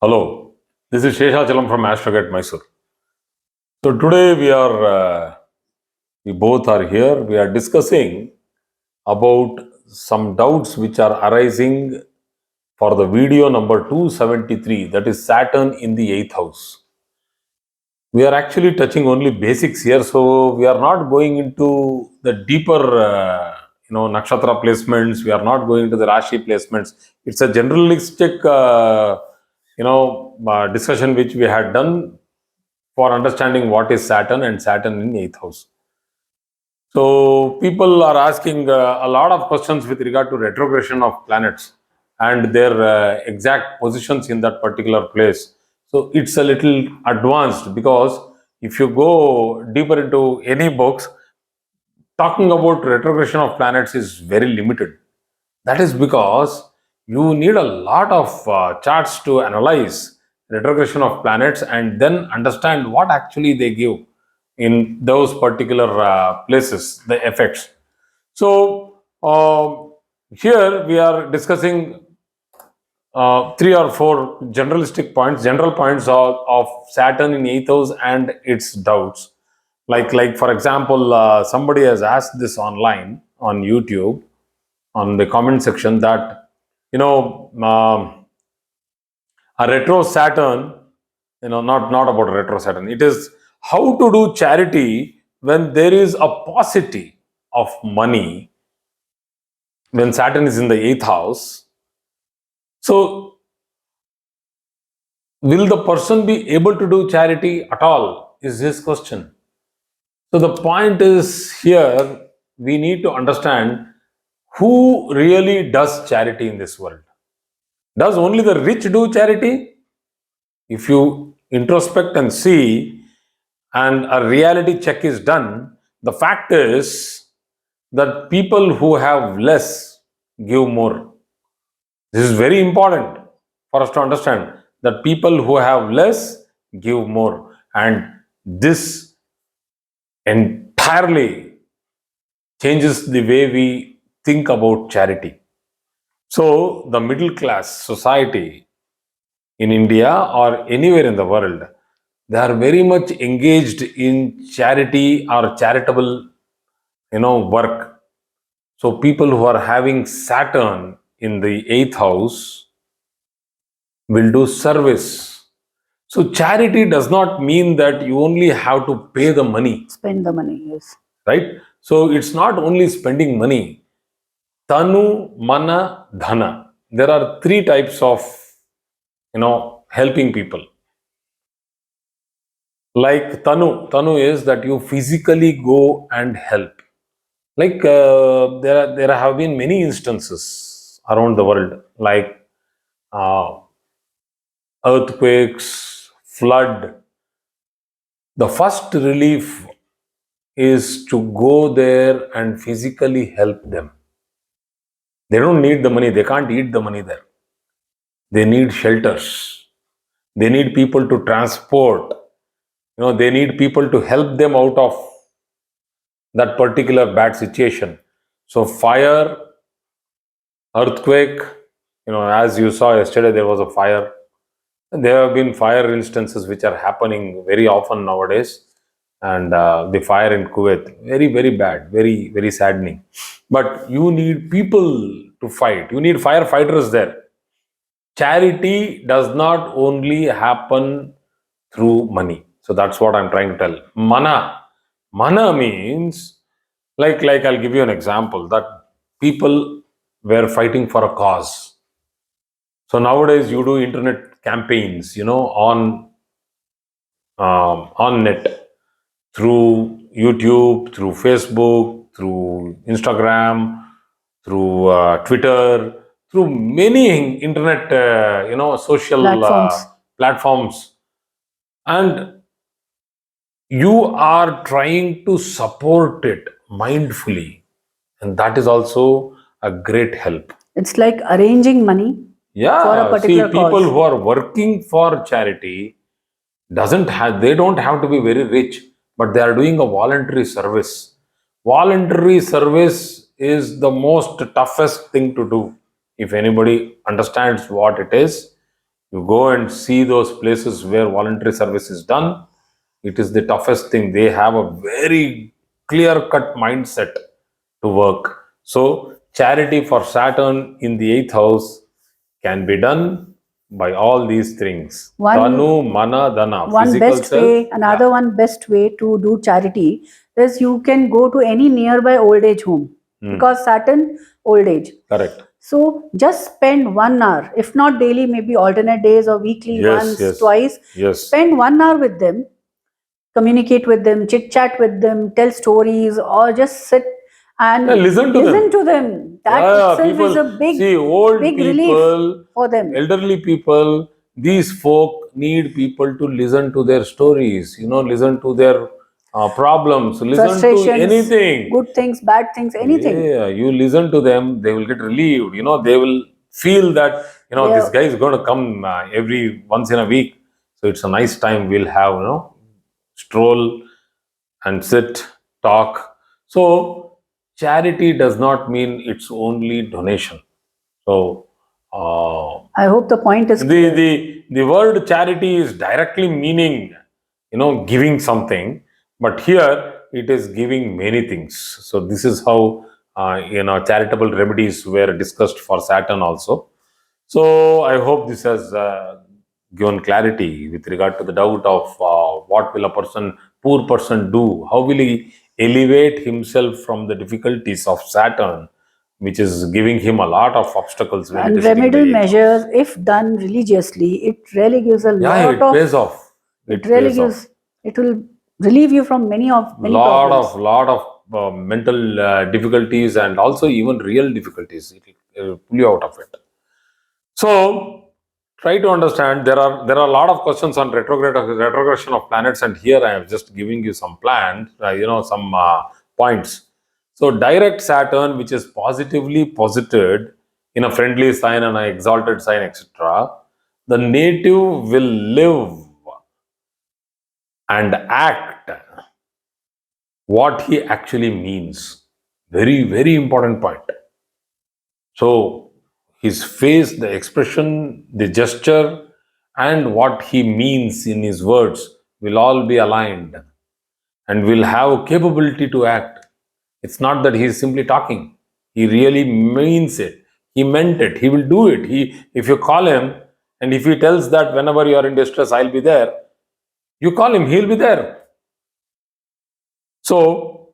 Hello, this is Sheshachalam from Astrogat Mysore. So today we both are here. We are discussing about some doubts which are arising for the video number 273, that is Saturn in the 8th house. We are actually touching only basics here, so we are not going into the deeper, nakshatra placements. We are not going to the Rashi placements. It's a generalistic, discussion which we had done for understanding what is Saturn and Saturn in 8th house. So people are asking a lot of questions with regard to retrogression of planets and their exact positions in that particular place. So it's a little advanced, because if you go deeper into any books, talking about retrogression of planets is very limited. That is because you need a lot of charts to analyze retrogression of planets and then understand what actually they give in those particular places, the effects. So, here we are discussing three or four general points of Saturn in 8th house and its doubts. Like for example, somebody has asked this online on YouTube on the comment section that a retro Saturn, not about retro Saturn. It is how to do charity when there is a paucity of money when Saturn is in the 8th house. So, will the person be able to do charity at all? Is his question. So, the point is here we need to understand who really does charity in this world. Does only the rich do charity? If you introspect and see, and a reality check is done, the fact is that people who have less give more. This is very important for us to understand, that people who have less give more, and this entirely changes the way we think about charity. So, the middle class society in India or anywhere in the world, they are very much engaged in charity or charitable, work. So people who are having Saturn in the 8th house will do service. So charity does not mean that you only have to pay the money. Spend the money, yes. Right? So it's not only spending money. Tanu, mana, dhana. There are three types of, helping people. Like Tanu is that you physically go and help. Like there have been many instances around the world, like earthquakes, flood. The first relief is to go there and physically help them. They don't need the money. They can't eat the money there. They need shelters. They need people to transport. They need people to help them out of that particular bad situation. So fire, earthquake, as you saw yesterday, there was a fire. There have been fire instances which are happening very often nowadays, and the fire in Kuwait, very, very bad, very, very saddening. But you need people to fight. You need firefighters there. Charity does not only happen through money. So that's what I'm trying to tell. Mana means, like I'll give you an example, that people were fighting for a cause. So nowadays you do internet campaigns, on net, through YouTube, through Facebook, through Instagram, through Twitter, through many internet, social platforms, and you are trying to support it mindfully, and that is also a great help. It's like arranging money for a particular people cause. who are working for charity they don't have to be very rich, but they are doing a voluntary service. Voluntary service is the most toughest thing to do. If anybody understands what it is, You go and see those places where voluntary service is done. It is the toughest thing. They have a very clear cut mindset to work. So, charity for Saturn in the eighth house can be done by all these things. Tanu, mana, dana, One physical best self. way, another one best way to do charity is you can go to any nearby old age home because Saturn, old age. Correct. So just spend 1 hour, if not daily, maybe alternate days or weekly, once, twice. Yes. Spend 1 hour with them, communicate with them, chit chat with them, tell stories, or just sit and listen to them. That itself is a big, old big people, relief for them. elderly people, these folk need people to listen to their stories, listen to their problems, listen to Frustrations, anything. good things, bad things, anything. Yeah, you listen to them, they will get relieved. They will feel that, this guy is going to come every once in a week. So it's a nice time. We'll have, stroll and sit, talk. So charity does not mean it's only donation. So I hope the point is clear. the word charity is directly meaning, giving something, but here it is giving many things. So this is how charitable remedies were discussed for Saturn also. So I hope this has given clarity with regard to the doubt of what will a poor person do? How will he elevate himself from the difficulties of Saturn, which is giving him a lot of obstacles when it And is sitting in the remedial eighth house. measures, if done religiously, it really gives a Yeah, lot it of. pays off. It really pays off. gives. It will relieve you from many problems. Lot of mental difficulties and also even real difficulties. It will pull you out of it. So try to understand there are a lot of questions on retrogression of planets, and here I am just giving you some plans, some points. So direct Saturn, which is positively posited in a friendly sign and an exalted sign, etc., the native will live and act what he actually means. Very, very important point. So his face, the expression, the gesture, and what he means in his words will all be aligned and will have capability to act. It's not that he is simply talking. He really means it. He meant it. He will do it. If you call him and if he tells that whenever you are in distress, I'll be there, you call him, he'll be there. So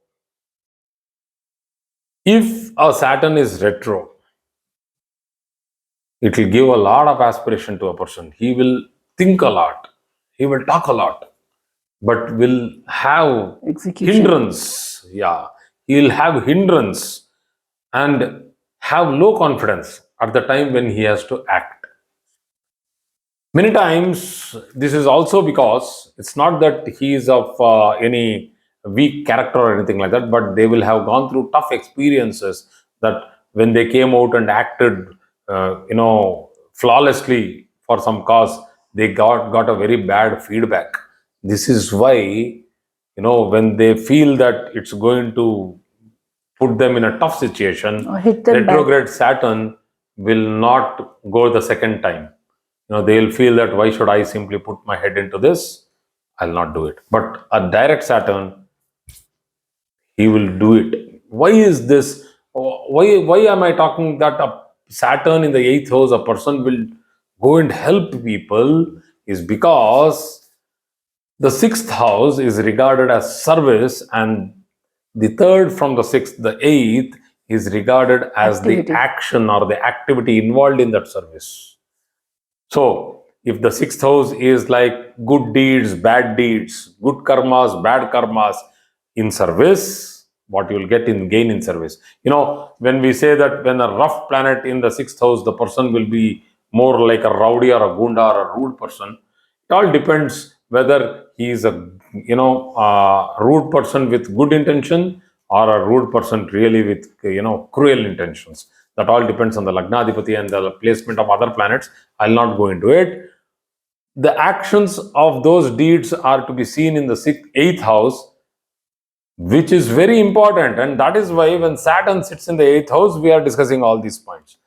if a Saturn is retro, it will give a lot of aspiration to a person. He will think a lot. He will talk a lot, but will have hindrance. Yeah, he will have hindrance and have low confidence at the time when he has to act. Many times, this is also because it's not that he is of any weak character or anything like that, but they will have gone through tough experiences that when they came out and acted, flawlessly for some cause, they got a very bad feedback. This is why, when they feel that it's going to put them in a tough situation, retrograde Saturn will not go the second time. They'll feel that why should I simply put my head into this? I'll not do it. But a direct Saturn, he will do it. Why is this? Why am I talking that a Saturn in the eighth house, a person will go and help people? Is because the sixth house is regarded as service, and the third from the sixth, the eighth, is regarded as the action or the activity involved in that service. So, if the sixth house is like good deeds, bad deeds, good karmas, bad karmas in service, what you will get in gain in service. When we say that when a rough planet in the sixth house, the person will be more like a rowdy or a gunda or a rude person. It all depends whether he is a rude person with good intention or a rude person really with cruel intentions. That all depends on the Lagnadipati and the placement of other planets. I'll not go into it. The actions of those deeds are to be seen in the eighth house, which is very important. And that is why when Saturn sits in the eighth house, we are discussing all these points.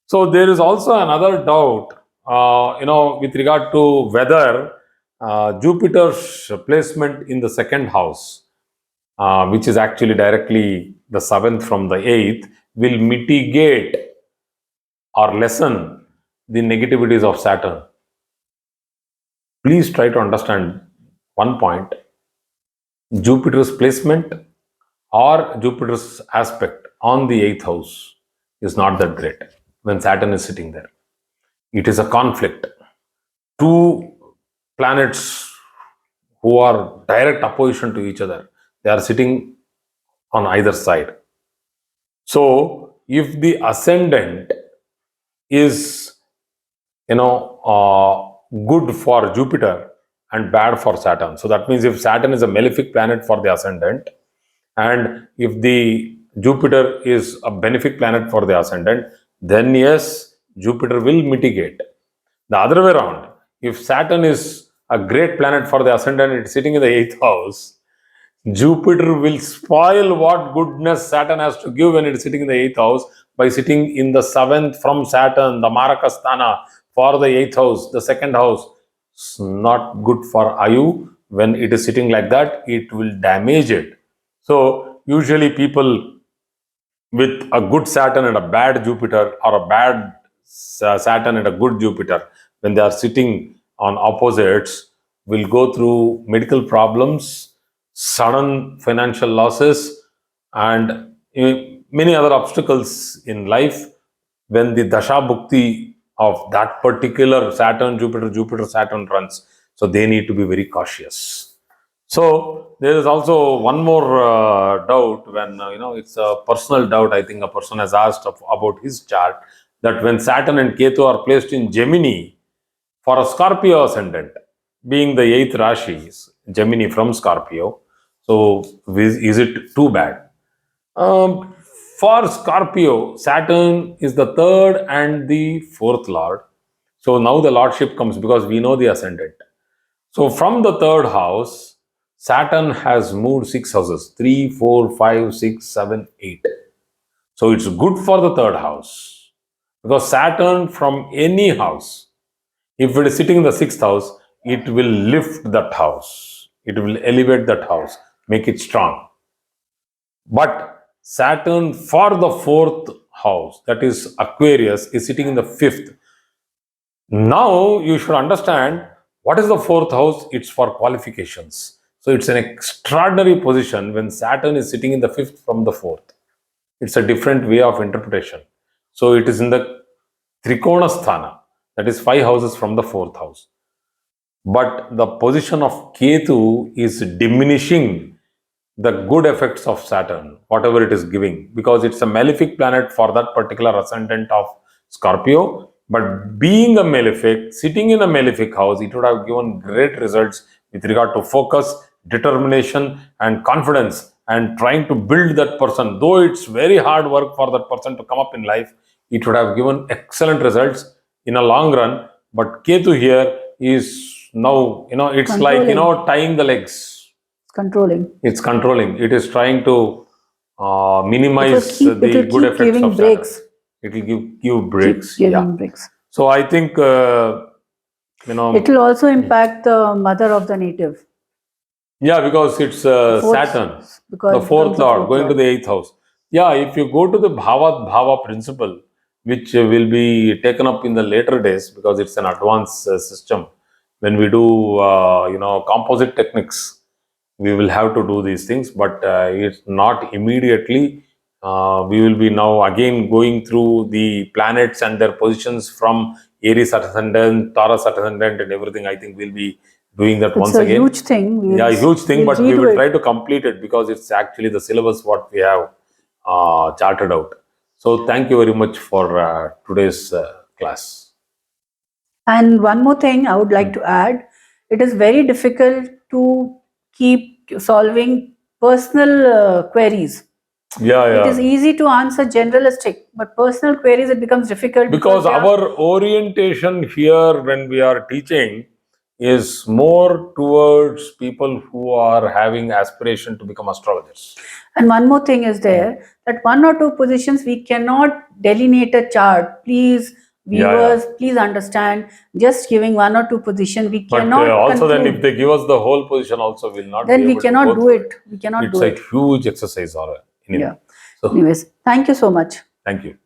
So there is also another doubt with regard to weather, Jupiter's placement in the second house, which is actually directly the seventh from the eighth, will mitigate or lessen the negativities of Saturn. Please try to understand one point. Jupiter's placement or Jupiter's aspect on the eighth house is not that great when Saturn is sitting there. It is a conflict. Two planets who are direct opposition to each other, they are sitting on either side. So, if the ascendant is good for Jupiter and bad for Saturn. So that means if Saturn is a malefic planet for the ascendant, and if the Jupiter is a benefic planet for the ascendant, then yes, Jupiter will mitigate. The other way around, if Saturn is a great planet for the ascendant, it's sitting in the eighth house, Jupiter will spoil what goodness Saturn has to give when it's sitting in the eighth house by sitting in the seventh from Saturn, the Marakasthana for the eighth house, the second house. It's not good for Ayu. When it is sitting like that, it will damage it. So, usually people with a good Saturn and a bad Jupiter, or a bad Saturn and a good Jupiter, when they are sitting on opposites, will go through medical problems, sudden financial losses, and many other obstacles in life when the Dasha Bhukti of that particular Saturn, Jupiter, Saturn runs. So they need to be very cautious. So there is also one more doubt when it's a personal doubt. I think a person has asked about his chart, that when Saturn and Ketu are placed in Gemini for a Scorpio ascendant, being the eighth Rashi, Gemini from Scorpio. So is it too bad? Um, for Scorpio, Saturn is the third and the fourth lord. So now the lordship comes because we know the ascendant. So from the third house, Saturn has moved six houses: 3, 4, 5, 6, 7, 8. So it's good for the third house because Saturn from any house, if it is sitting in the sixth house, it will lift that house, it will elevate that house, make it strong. But Saturn for the fourth house, that is Aquarius, is sitting in the fifth. Now you should understand what is the fourth house. It's for qualifications. So it's an extraordinary position when Saturn is sitting in the fifth from the fourth. It's a different way of interpretation. So it is in the Trikona Sthana, that is 5 houses from the fourth house. But the position of Ketu is diminishing the good effects of Saturn, whatever it is giving, because it's a malefic planet for that particular ascendant of Scorpio. But being a malefic, sitting in a malefic house, it would have given great results with regard to focus, determination, and confidence, and trying to build that person. Though it's very hard work for that person to come up in life, it would have given excellent results in a long run. But Ketu here is now, it's like, Controlling. tying the legs. Controlling. It's controlling. It is trying to minimize It the will good keep effects giving of Saturn. breaks. It will give Keep breaks. giving Yeah. breaks. So I think It will also impact the mother of the native. yeah, because it's Fourth, Saturn, because the it fourth becomes the lord, fourth going to lord. the eighth house. Yeah, if you go to the Bhava principle, which will be taken up in the later days because it's an advanced system. When we do, composite techniques, we will have to do these things, but it's not immediately. We will be now again going through the planets and their positions from Aries ascendant, Taurus ascendant, and everything. I think we'll be doing that It's once a again. huge thing. Yeah, huge thing, We'll but we redo will try it. to complete it because it's actually the syllabus what we have charted out. So, thank you very much for today's class. And one more thing I would like to add, it is very difficult to keep solving personal queries. Yeah, It is yeah. easy to answer generalistic, but personal queries it becomes difficult Because they are- our orientation here when we are teaching is more towards people who are having aspiration to become astrologers. And one more thing is there that one or two positions we cannot delineate a chart. Please Viewers, please understand, just giving one or two position, we But cannot also then conclude. if they give us the whole position also, we'll not Then be we able to cannot go do through it. We cannot It's do a it. huge exercise or anyway. Yeah. So Anyways, thank you so much. thank you.